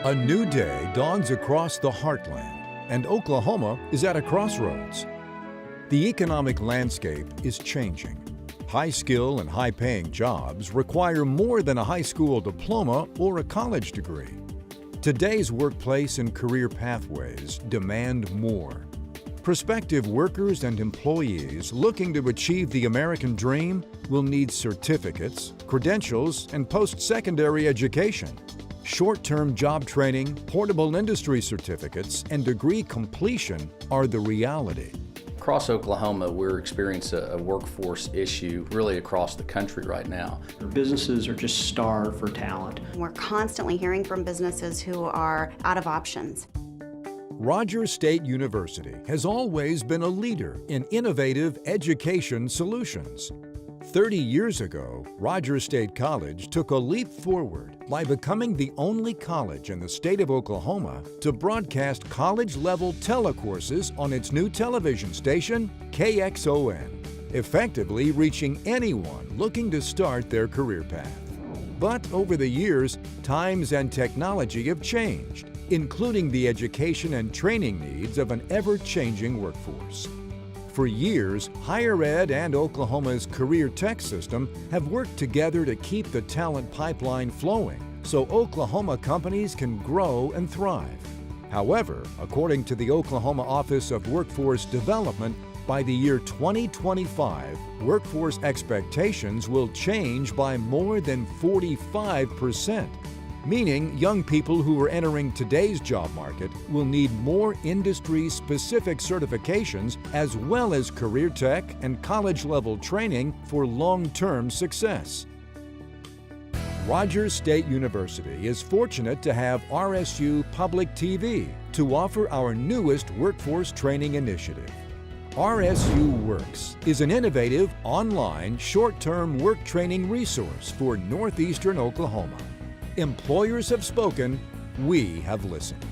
A new day dawns across the heartland, and Oklahoma is at a crossroads. The economic landscape is changing. High-skill and high-paying jobs require more than a high school diploma or a college degree. Today's workplace and career pathways demand more. Prospective workers and employees looking to achieve the American dream will need certificates, credentials, and post-secondary education. Short-term job training, portable industry certificates, and degree completion are the reality. Across Oklahoma, we're experiencing a workforce issue really across the country right now. Businesses are just starved for talent. We're constantly hearing from businesses who are out of options. Rogers State University has always been a leader in innovative education solutions. 30 years ago, Rogers State College took a leap forward by becoming the only college in the state of Oklahoma to broadcast college-level telecourses on its new television station, KXON, effectively reaching anyone looking to start their career path. But over the years, times and technology have changed, including the education and training needs of an ever-changing workforce. For years, higher ed and Oklahoma's career tech system have worked together to keep the talent pipeline flowing so Oklahoma companies can grow and thrive. However, according to the Oklahoma Office of Workforce Development, by the year 2025, workforce expectations will change by more than 45%. Meaning young people who are entering today's job market will need more industry-specific certifications as well as career tech and college-level training for long-term success. Rogers State University is fortunate to have RSU Public TV to offer our newest workforce training initiative. RSU Works is an innovative online short-term work training resource for northeastern Oklahoma. Employers have spoken, we have listened.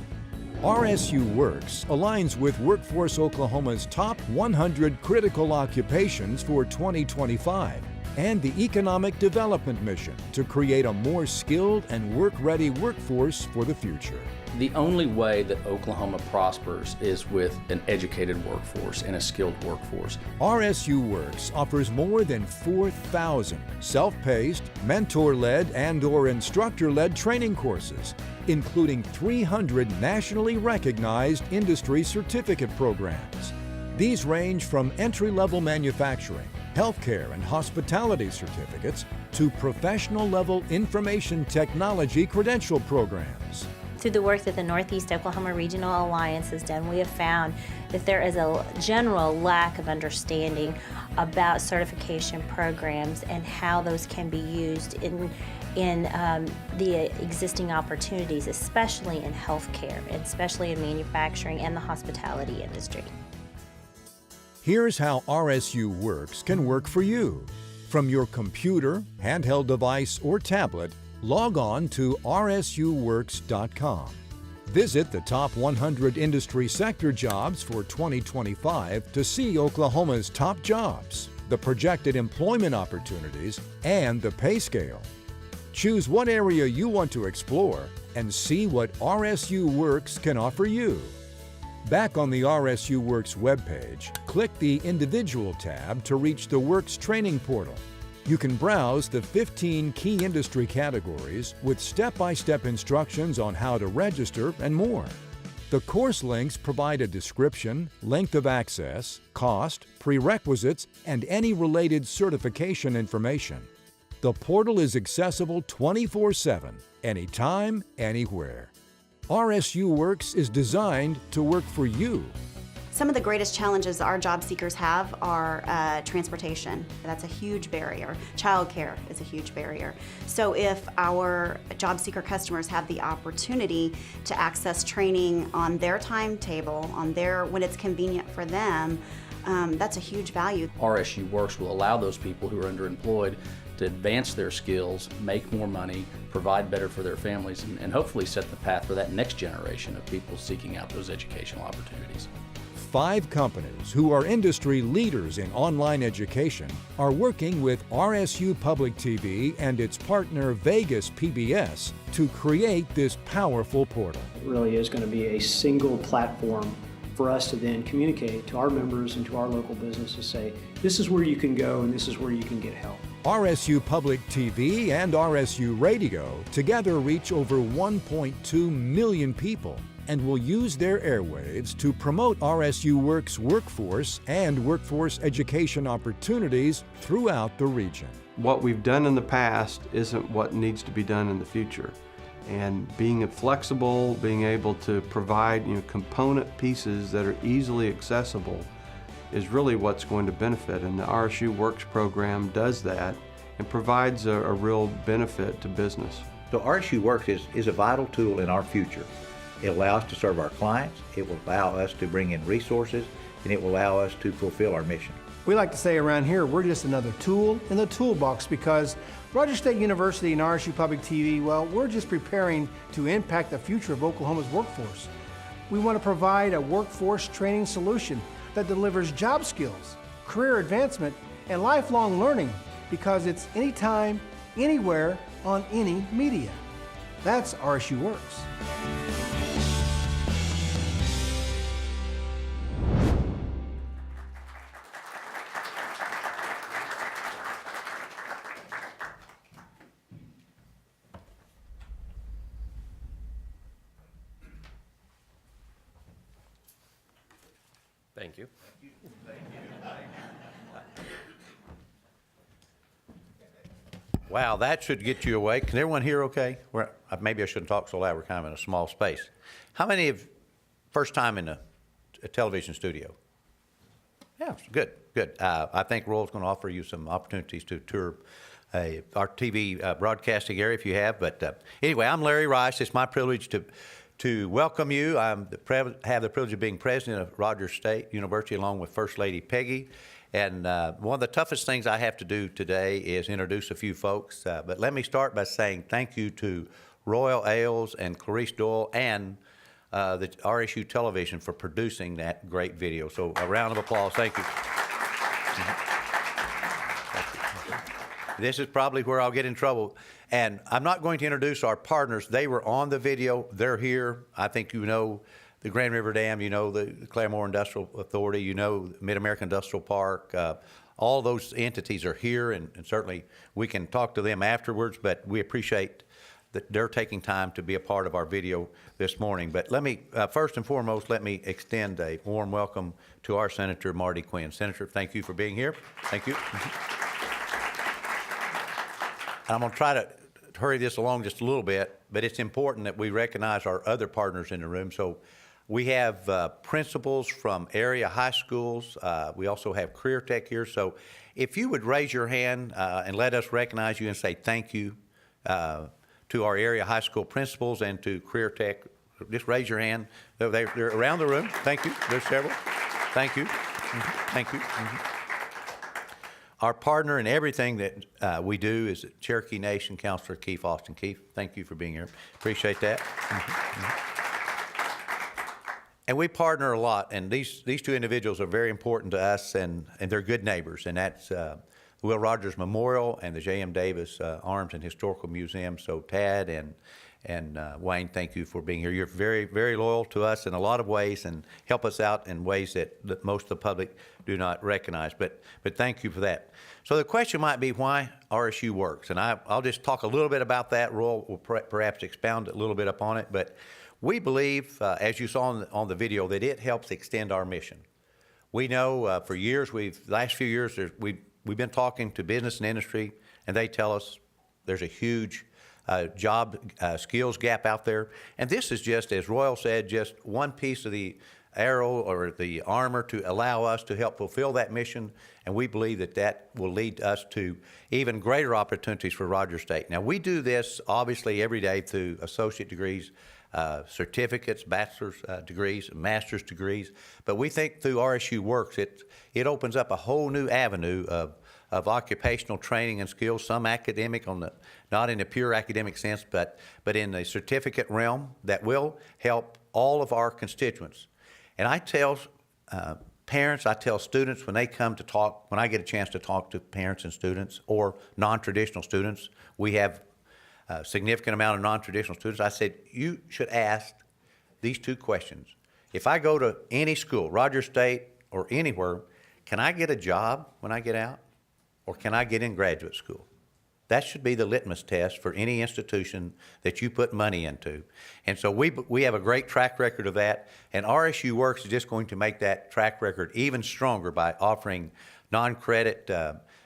RSU Works aligns with Workforce Oklahoma's top 100 critical occupations for 2025 and the Economic Development Mission to create a more skilled and work-ready workforce for the future. The only way that Oklahoma prospers is with an educated workforce and a skilled workforce. RSU Works offers more than 4,000 self-paced, mentor-led and/or instructor-led training courses, including 300 nationally recognized industry certificate programs. These range from entry-level manufacturing, healthcare and hospitality certificates to professional-level information technology credential programs. Through the work that the Northeast Oklahoma Regional Alliance has done, we have found that there is a general lack of understanding about certification programs and how those can be used in the existing opportunities, especially in healthcare, especially in manufacturing and the hospitality industry. Here's how RSU Works can work for you. From your computer, handheld device, or tablet, log on to rsuworks.com. Visit the top 100 industry sector jobs for 2025 to see Oklahoma's top jobs, the projected employment opportunities, and the pay scale. Choose what area you want to explore and see what RSU Works can offer you. Back on the RSU Works webpage, click the Individual tab to reach the Works Training Portal. You can browse the 15 key industry categories with step-by-step instructions on how to register and more. The course links provide a description, length of access, cost, prerequisites, and any related certification information. The portal is accessible 24/7, anytime, anywhere. RSU Works is designed to work for you. Some of the greatest challenges our job seekers have are transportation. That's a huge barrier. Childcare is a huge barrier. So if our job seeker customers have the opportunity to access training on their timetable, when it's convenient for them, that's a huge value. RSU Works will allow those people who are underemployed to advance their skills, make more money, provide better for their families, and hopefully set the path for that next generation of people seeking out those educational opportunities. 5 companies who are industry leaders in online education are working with RSU Public TV and its partner Vegas PBS to create this powerful portal. It really is going to be a single platform for us to then communicate to our members and to our local businesses, say, this is where you can go and this is where you can get help. RSU Public TV and RSU Radio together reach over 1.2 million people and will use their airwaves to promote RSU Works workforce and workforce education opportunities throughout the region. What we've done in the past isn't what needs to be done in the future. And being flexible, being able to provide component pieces that are easily accessible is really what's going to benefit. And the RSU Works program does that and provides a real benefit to business. So RSU Works is a vital tool in our future. It allows us to serve our clients, it will allow us to bring in resources, and it will allow us to fulfill our mission. We like to say around here, we're just another tool in the toolbox because Rogers State University and RSU Public TV, well, we're just preparing to impact the future of Oklahoma's workforce. We want to provide a workforce training solution that delivers job skills, career advancement, and lifelong learning because it's anytime, anywhere, on any media. That's RSU Works. Thank you. Wow, that should get you awake. Can everyone hear okay? Maybe I shouldn't talk so loud, we're kind of in a small space. How many of first time in a television studio? Yeah, good, good. I think Royal's going to offer you some opportunities to tour our TV broadcasting area if you have. But anyway, I'm Larry Rice. It's my privilege to welcome you. I have the privilege of being president of Rogers State University along with First Lady Peggy. And one of the toughest things I have to do today is introduce a few folks. But let me start by saying thank you to Royal Ailes and Clarice Doyle and the RSU Television for producing that great video. So a round of applause. Thank you. This is probably where I'll get in trouble. And I'm not going to introduce our partners. They were on the video. They're here. I think you know the Grand River Dam, you know the Claremore Industrial Authority, you know Mid-American Industrial Park. All those entities are here, and certainly we can talk to them afterwards, but we appreciate that they're taking time to be a part of our video this morning. But let me, first and foremost, let me extend a warm welcome to our Senator Marty Quinn. Senator, thank you for being here. Thank you. I'm going to try to hurry this along just a little bit, but it's important that we recognize our other partners in the room. So we have principals from area high schools. We also have Career Tech here. So if you would raise your hand and let us recognize you and say thank you to our area high school principals and to Career Tech, just raise your hand. They're around the room. Thank you. There's several. Thank you. Thank you. Our partner in everything that we do is Cherokee Nation Councilor Keith Austin. Keith, thank you for being here. Appreciate that. And we partner a lot, and these two individuals are very important to us, and they're good neighbors, and that's the Will Rogers Memorial and the J.M. Davis Arms and Historical Museum. So Tad and Wayne, thank you for being here. You're very, very loyal to us in a lot of ways and help us out in ways that most of the public do not recognize. But thank you for that. So the question might be why RSU works, and I'll just talk a little bit about that. Royal will perhaps expound a little bit upon it, but we believe, as you saw on the video, that it helps extend our mission. We know for years, last few years, we've been talking to business and industry, and they tell us there's a huge job skills gap out there. And this is just, as Royal said, just one piece of the arrow or the armor to allow us to help fulfill that mission. And we believe that will lead us to even greater opportunities for Rogers State. Now, we do this obviously every day through associate degrees, certificates, bachelor's degrees, master's degrees. But we think through RSU Works, it opens up a whole new avenue of occupational training and skills, some academic not in a pure academic sense, but in the certificate realm that will help all of our constituents. And I tell parents, I tell students when they come to talk, when I get a chance to talk to parents and students or non-traditional students, we have a significant amount of non-traditional students. I said, you should ask these two questions. If I go to any school, Rogers State or anywhere, can I get a job when I get out? Or can I get in graduate school? That should be the litmus test for any institution that you put money into. And so we have a great track record of that, and RSU Works is just going to make that track record even stronger by offering non-credit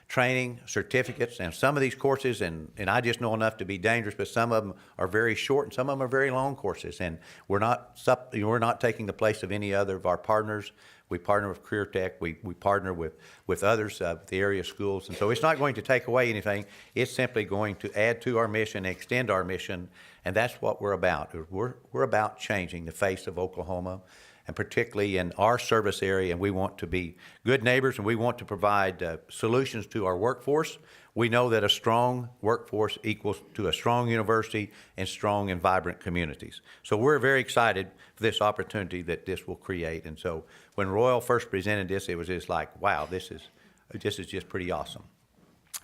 training, certificates, and some of these courses, and I just know enough to be dangerous, but some of them are very short and some of them are very long courses, and we're not taking the place of any other of our partners. We partner with Career Tech. We partner with others, the area schools. And so it's not going to take away anything. It's simply going to add to our mission, extend our mission, and that's what we're about. We're about changing the face of Oklahoma, and particularly in our service area, and we want to be good neighbors, and we want to provide solutions to our workforce. We know that a strong workforce equals to a strong university and strong and vibrant communities. So we're very excited for this opportunity that this will create. And so when Royal first presented this, it was just like, wow, this is just pretty awesome.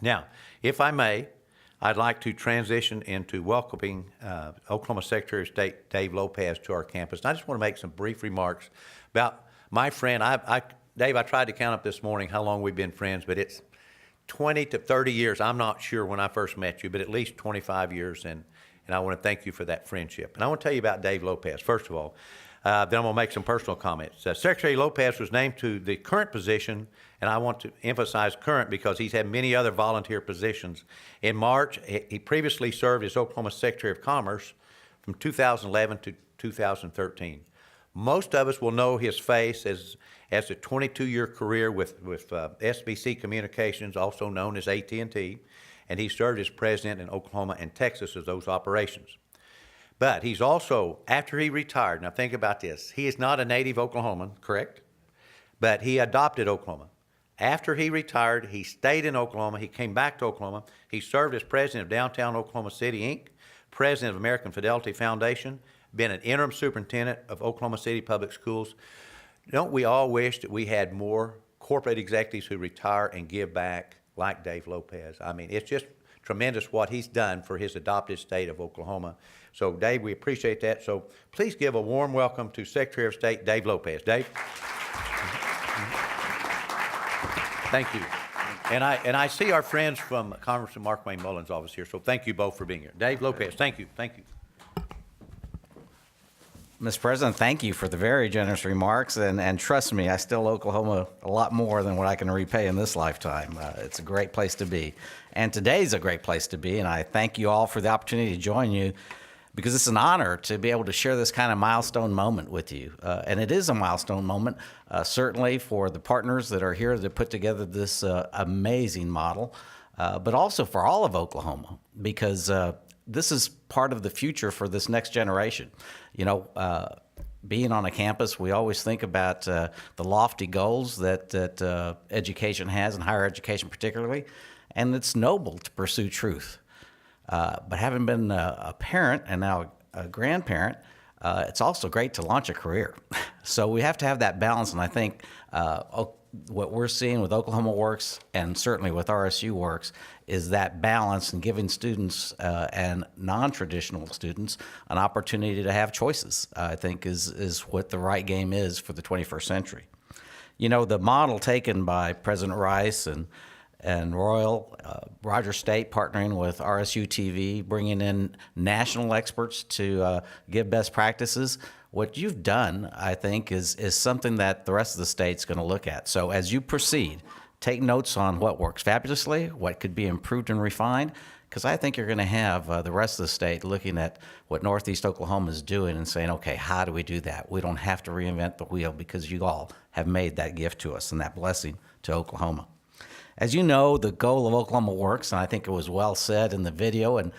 Now, if I may, I'd like to transition into welcoming Oklahoma Secretary of State Dave Lopez to our campus. And I just want to make some brief remarks about my friend. Dave, I tried to count up this morning how long we've been friends, but it's 20 to 30 years. I'm not sure when I first met you, but at least 25 years, and I want to thank you for that friendship. And I want to tell you about Dave Lopez, first of all. Then I'm going to make some personal comments. Secretary Lopez was named to the current position, and I want to emphasize current because he's had many other volunteer positions. In March, he previously served as Oklahoma Secretary of Commerce from 2011 to 2013. Most of us will know his face as a 22-year career with SBC Communications, also known as AT&T, and he served as president in Oklahoma and Texas as those operations. But he's also, after he retired, now think about this, he is not a native Oklahoman, correct? But he adopted Oklahoma. After he retired, he stayed in Oklahoma, he came back to Oklahoma, he served as president of Downtown Oklahoma City, Inc., president of American Fidelity Foundation, been an interim superintendent of Oklahoma City Public Schools. Don't we all wish that we had more corporate executives who retire and give back like Dave Lopez? I mean, it's just tremendous what he's done for his adopted state of Oklahoma. So, Dave, we appreciate that. So please give a warm welcome to Secretary of State Dave Lopez. Dave? Thank you. And I see our friends from Congressman Mark Wayne Mullins' office here, so thank you both for being here. Dave Lopez, thank you. Thank you. Mr. President, thank you for the very generous remarks, and trust me, I still owe Oklahoma a lot more than what I can repay in this lifetime. It's a great place to be, and today's a great place to be, and I thank you all for the opportunity to join you because it's an honor to be able to share this kind of milestone moment with you. And it is a milestone moment, certainly for the partners that are here that put together this amazing model, but also for all of Oklahoma, because this is part of the future for this next generation. You know, being on a campus, we always think about the lofty goals that education has, and higher education particularly, and it's noble to pursue truth. But having been a parent and now a grandparent, it's also great to launch a career. So we have to have that balance, and I think what we're seeing with Oklahoma Works and certainly with RSU Works is that balance in giving students and non-traditional students an opportunity to have choices, I think is what the right game is for the 21st century. You know, the model taken by President Rice and Royal, Rogers State partnering with RSU TV, bringing in national experts to give best practices. What you've done, I think, is something that the rest of the state's going to look at. So as you proceed, take notes on what works fabulously, what could be improved and refined, because I think you're going to have the rest of the state looking at what Northeast Oklahoma is doing and saying, okay, how do we do that? We don't have to reinvent the wheel because you all have made that gift to us and that blessing to Oklahoma. As you know, the goal of Oklahoma Works, and I think it was well said in the video, and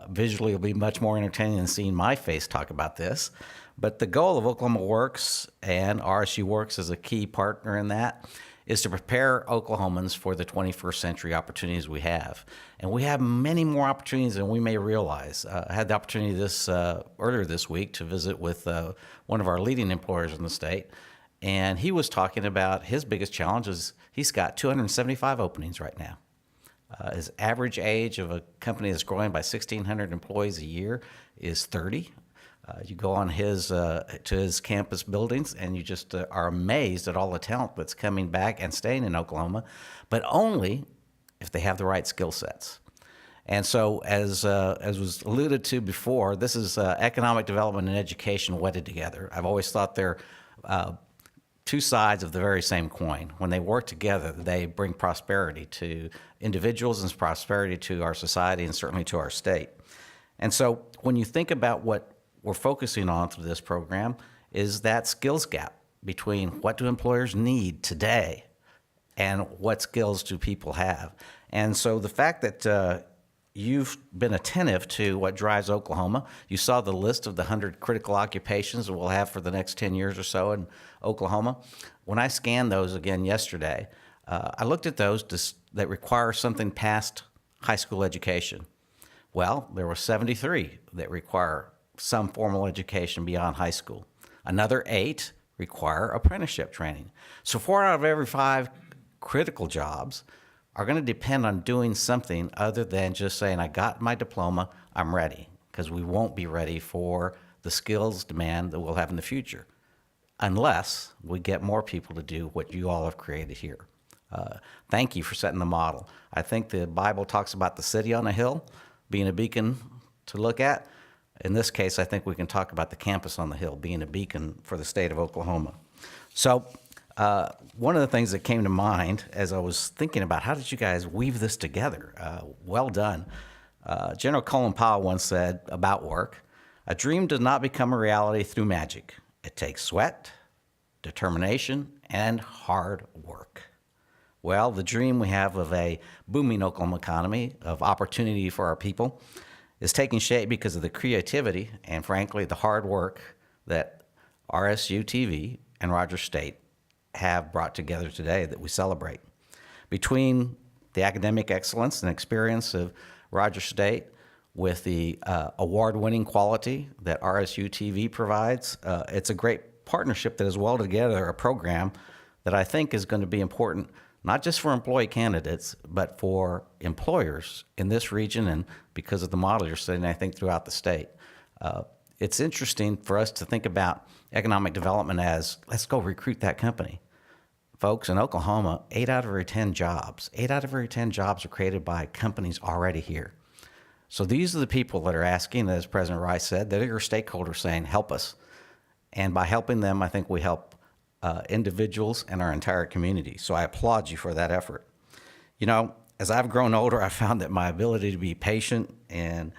visually it'll be much more entertaining than seeing my face talk about this, but the goal of Oklahoma Works and RSU Works as a key partner in that is to prepare Oklahomans for the 21st century opportunities we have. And we have many more opportunities than we may realize. I had the opportunity earlier this week to visit with one of our leading employers in the state, And he was talking about his biggest challenge is he's got 275 openings right now. His average age of a company that's growing by 1,600 employees a year is 30. You go on to his campus buildings, and you just are amazed at all the talent that's coming back and staying in Oklahoma, but only if they have the right skill sets. And so, as was alluded to before, this is economic development and education wedded together. I've always thought they're two sides of the very same coin. When they work together, they bring prosperity to individuals and prosperity to our society and certainly to our state. And so, when you think about what we're focusing on through this program is that skills gap between what do employers need today and what skills do people have. And so the fact that you've been attentive to what drives Oklahoma, you saw the list of the 100 critical occupations that we'll have for the next 10 years or so in Oklahoma. When I scanned those again yesterday, I looked at those that require something past high school education. Well, there were 73 that require some formal education beyond high school. Another 8 require apprenticeship training. So 4 out of every 5 critical jobs are going to depend on doing something other than just saying, I got my diploma, I'm ready, because we won't be ready for the skills demand that we'll have in the future unless we get more people to do what you all have created here. Thank you for setting the model. I think the Bible talks about the city on a hill being a beacon to look at. In this case, I think we can talk about the campus on the hill being a beacon for the state of Oklahoma. So one of the things that came to mind as I was thinking about how did you guys weave this together? Well done. General Colin Powell once said about work, a dream does not become a reality through magic. It takes sweat, determination, and hard work. Well, the dream we have of a booming Oklahoma economy, of opportunity for our people, is taking shape because of the creativity and, frankly, the hard work that RSU TV and Rogers State have brought together today that we celebrate. Between the academic excellence and experience of Rogers State with the award-winning quality that RSU TV provides, it's a great partnership that has welded together a program that I think is going to be important not just for employee candidates, but for employers in this region and because of the model you're setting, I think, throughout the state. It's interesting for us to think about economic development as, let's go recruit that company. Folks, in Oklahoma, 8 out of every 10 jobs are created by companies already here. So these are the people that are asking, as President Rice said, that are your stakeholders saying, help us. And by helping them, I think we help individuals and our entire community. So I applaud you for that effort. You know, as I've grown older, I've found that my ability to be patient and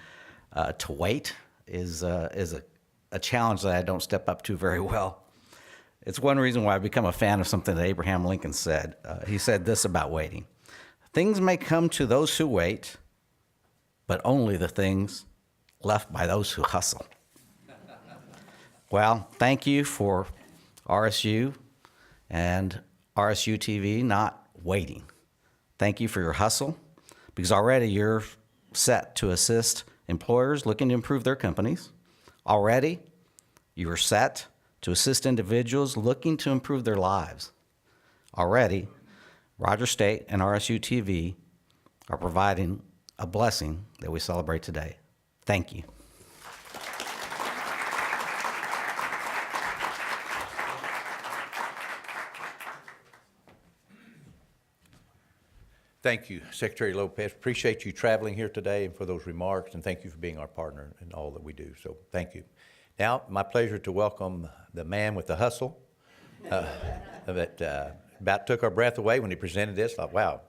to wait is a challenge that I don't step up to very well. It's one reason why I've become a fan of something that Abraham Lincoln said. He said this about waiting. Things may come to those who wait, but only the things left by those who hustle. Well, thank you for RSU and RSU TV not waiting. Thank you for your hustle, because already you're set to assist employers looking to improve their companies. Already you are set to assist individuals looking to improve their lives. Already, Rogers State and RSU TV are providing a blessing that we celebrate today. Thank you. Thank you, Secretary Lopez. Appreciate you traveling here today and for those remarks, and thank you for being our partner in all that we do. So thank you. Now, my pleasure to welcome the man with the hustle that about took our breath away when he presented this. Like, wow.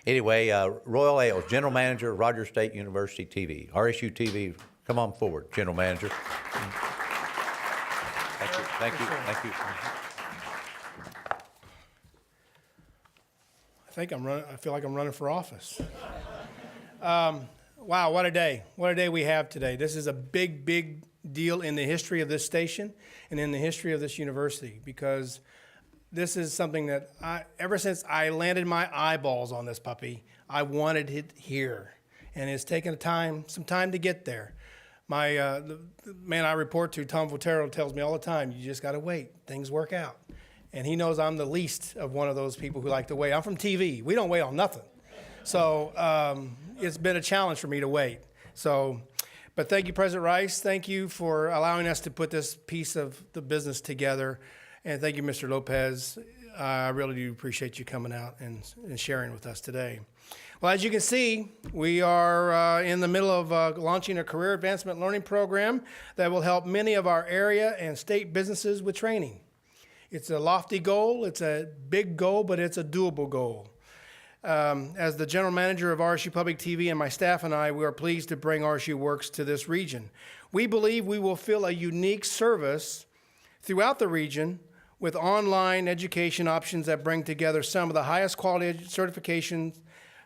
Anyway, Royal Ailes, General Manager, Rogers State University TV, RSU TV. Come on forward, General Manager. Thank you. Thank you. Thank you. I feel like I'm running for office. Wow, what a day. What a day we have today. This is a big, big deal in the history of this station and in the history of this university, because this is something that ever since I landed my eyeballs on this puppy, I wanted it here. And it's taken some time to get there. The man I report to, Tom Votero, tells me all the time, you just got to wait. Things work out. And he knows I'm the least of one of those people who like to wait. I'm from TV. We don't wait on nothing. So it's been a challenge for me to wait. So, but thank you, President Rice. Thank you for allowing us to put this piece of the business together. And thank you, Mr. Lopez. I really do appreciate you coming out and sharing with us today. Well, as you can see, we are in the middle of launching a career advancement learning program that will help many of our area and state businesses with training. It's a lofty goal, it's a big goal, but it's a doable goal. As the general manager of RSU Public TV and my staff and I, we are pleased to bring RSU Works to this region. We believe we will fill a unique service throughout the region with online education options that bring together some of the highest quality certifications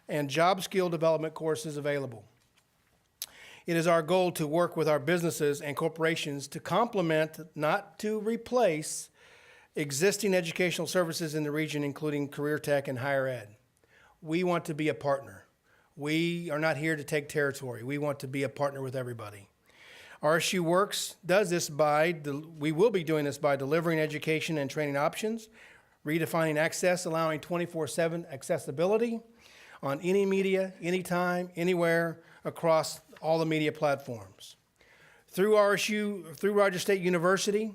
and job skill development courses available. It is our goal to work with our businesses and corporations to complement, not to replace, existing educational services in the region, including career tech and higher ed. We want to be a partner. We are not here to take territory. We want to be a partner with everybody. RSU Works does this we will be doing this by delivering education and training options, redefining access, allowing 24/7 accessibility on any media, anytime, anywhere, across all the media platforms. Through Rogers State University,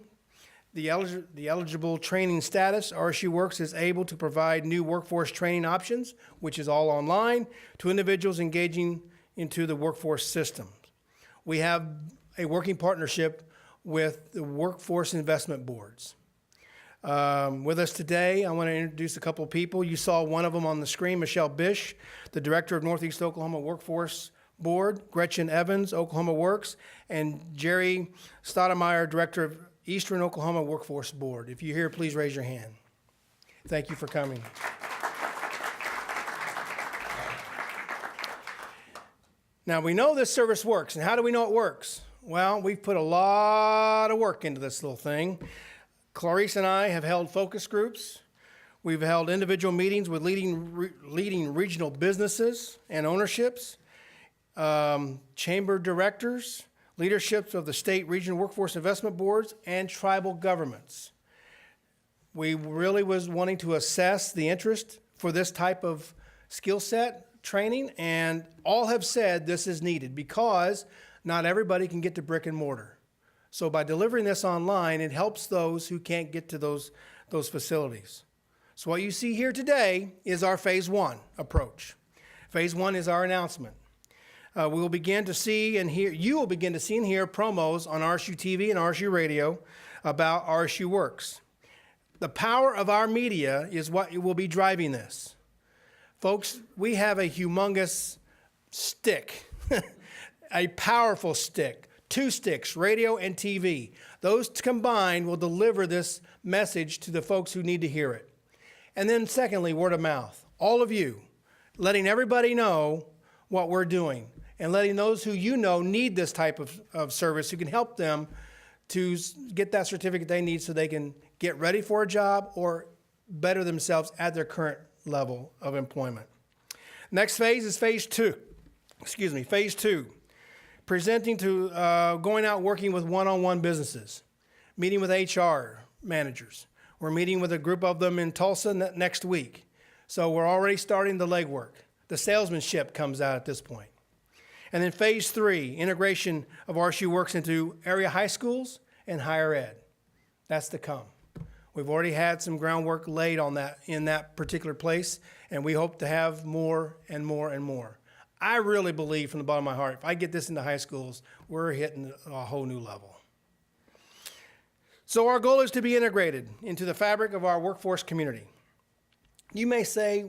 the eligible training status, RSU Works is able to provide new workforce training options, which is all online, to individuals engaging into the workforce systems. We have a working partnership with the workforce investment boards. With us today, I want to introduce a couple of people. You saw one of them on the screen, Michelle Bish, the director of Northeast Oklahoma Workforce Board, Gretchen Evans, Oklahoma Works, and Jerry Stoudemire, director of Eastern Oklahoma Workforce Board. If you're here, please raise your hand. Thank you for coming. Now, we know this service works, and how do we know it works? Well, we've put a lot of work into this little thing. Clarice and I have held focus groups. We've held individual meetings with leading regional businesses and ownerships, chamber directors, leaderships of the state regional workforce investment boards, and tribal governments. We really was wanting to assess the interest for this type of skill set training, and all have said this is needed because not everybody can get to brick and mortar. So by delivering this online, it helps those who can't get to those facilities. So what you see here today is our phase one approach. Phase one is our announcement. We will begin to see and hear, you will begin to see and hear promos on RSU TV and RSU Radio about RSU Works. The power of our media is what will be driving this. Folks, we have a humongous stick, a powerful stick, 2 sticks, radio and TV. Those combined will deliver this message to the folks who need to hear it. And then secondly, word of mouth. All of you, letting everybody know what we're doing and letting those who you know need this type of service, who can help them to get that certificate they need so they can get ready for a job or better themselves at their current level of employment. Next phase is phase two. Phase two. Presenting to going out working with one-on-one businesses, meeting with HR managers. We're meeting with a group of them in Tulsa next week. So we're already starting the legwork. The salesmanship comes out at this point. And then phase three, integration of RSU Works into area high schools and higher ed. That's to come. We've already had some groundwork laid on that in that particular place, and we hope to have more and more and more. I really believe from the bottom of my heart, if I get this into high schools, we're hitting a whole new level. So our goal is to be integrated into the fabric of our workforce community. You may say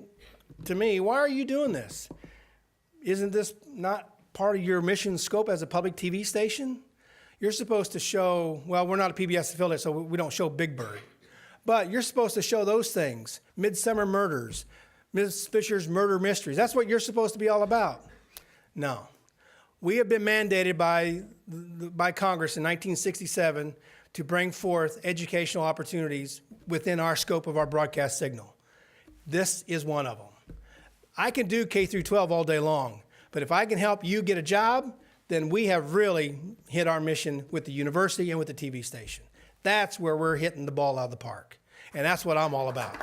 to me, why are you doing this? Isn't this not part of your mission scope as a public TV station? You're supposed to show, well, we're not a PBS affiliate, so we don't show Big Bird. But you're supposed to show those things, Midsummer Murders, Ms. Fisher's Murder Mysteries. That's what you're supposed to be all about. No. We have been mandated by Congress in 1967 to bring forth educational opportunities within our scope of our broadcast signal. This is one of them. I can do K through 12 all day long, but if I can help you get a job, then we have really hit our mission with the university and with the TV station. That's where we're hitting the ball out of the park. And that's what I'm all about.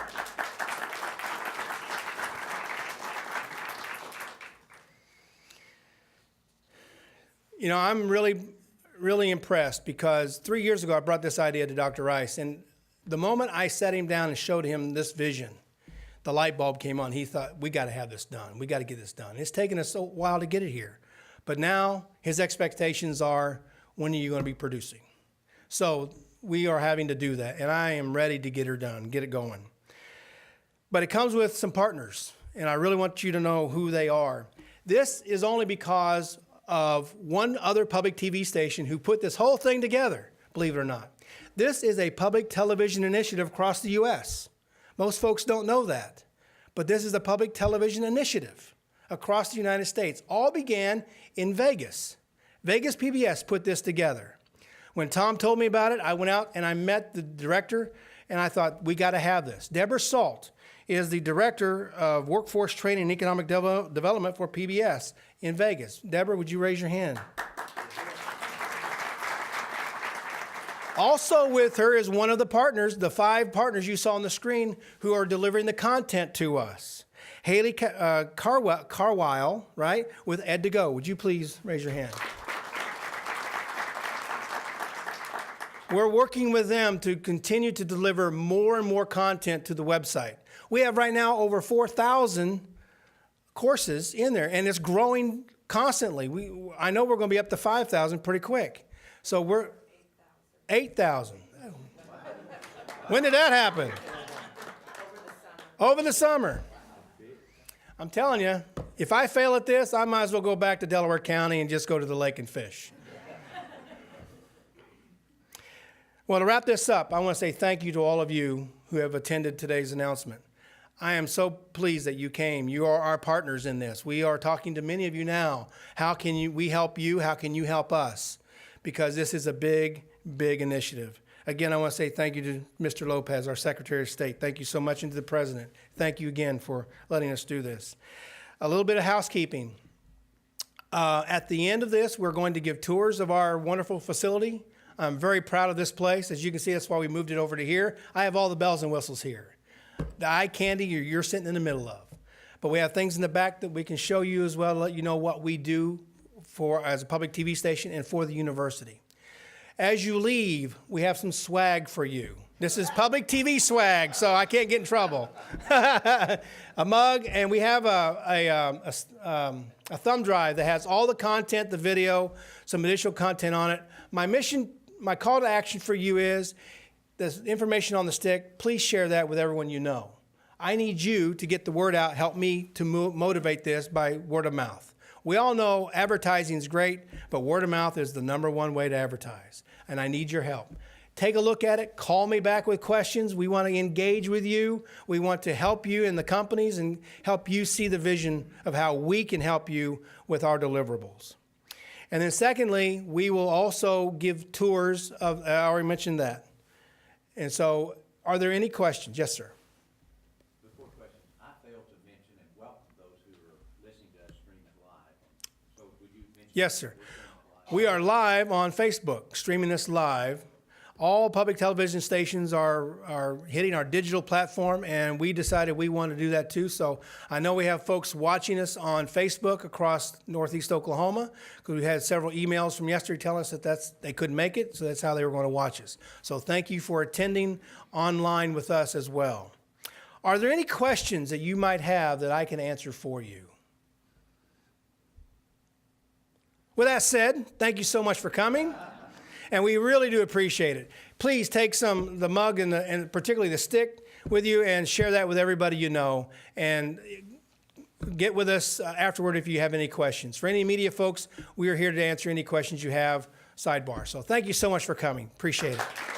You know, I'm really impressed because 3 years ago I brought this idea to Dr. Rice, and the moment I sat him down and showed him this vision, the light bulb came on. He thought, we got to have this done. We got to get this done. It's taken us a while to get it here. But now his expectations are, when are you going to be producing? So we are having to do that, and I am ready to get her done, get it going. But it comes with some partners, and I really want you to know who they are. This is only because of one other public TV station who put this whole thing together, believe it or not. This is a public television initiative across the U.S. Most folks don't know that, but this is a public television initiative across the United States. All began in Vegas. Vegas PBS put this together. When Tom told me about it, I went out and I met the director, and I thought, we got to have this. Deborah Salt is the director of workforce training and economic development for PBS in Vegas. Deborah, would you raise your hand? Also with her is one of the partners, the 5 partners you saw on the screen who are delivering the content to us. Haley Carwile, right, with Ed to Go. Would you please raise your hand? We're working with them to continue to deliver more and more content to the website. We have right now over 4,000 courses in there, and it's growing constantly. I know we're going to be up to 5,000 pretty quick. So we're 8,000. When did that happen? Over the summer. I'm telling you, if I fail at this, I might as well go back to Delaware County and just go to the lake and fish. Well, to wrap this up, I want to say thank you to all of you who have attended today's announcement. I am so pleased that you came. You are our partners in this. We are talking to many of you now. How can we help you? How can you help us? Because this is a big, big initiative. Again, I want to say thank you to Mr. Lopez, our Secretary of State. Thank you so much, and to the President. Thank you again for letting us do this. A little bit of housekeeping. At the end of this, we're going to give tours of our wonderful facility. I'm very proud of this place. As you can see, that's why we moved it over to here. I have all the bells and whistles here. The eye candy you're sitting in the middle of. But we have things in the back that we can show you as well to let you know what we do as a public TV station and for the university. As you leave, we have some swag for you. This is public TV swag, so I can't get in trouble. A mug, and we have a thumb drive that has all the content, the video, some additional content on it. My call to action for you is, the information on the stick, please share that with everyone you know. I need you to get the word out, help me to motivate this by word of mouth. We all know advertising is great, but word of mouth is the #1 way to advertise, and I need your help. Take a look at it. Call me back with questions. We want to engage with you. We want to help you in the companies and help you see the vision of how we can help you with our deliverables. And then secondly, we will also give tours of, I already mentioned that. And so, are there any questions? Yes, sir. Before questions, I failed to mention and welcome those who are listening to us streaming live. So would you mention? Yes, sir. We are live on Facebook, streaming this live. All public television stations are hitting our digital platform, and we decided we want to do that too. So I know we have folks watching us on Facebook across Northeast Oklahoma, because we had several emails from yesterday telling us that they couldn't make it, so that's how they were going to watch us. So thank you for attending online with us as well. Are there any questions that you might have that I can answer for you? With that said, thank you so much for coming. And we really do appreciate it. Please take the mug and particularly the stick with you and share that with everybody you know. And get with us afterward if you have any questions. For any media folks, we are here to answer any questions you have, sidebar. So thank you so much for coming. Appreciate it.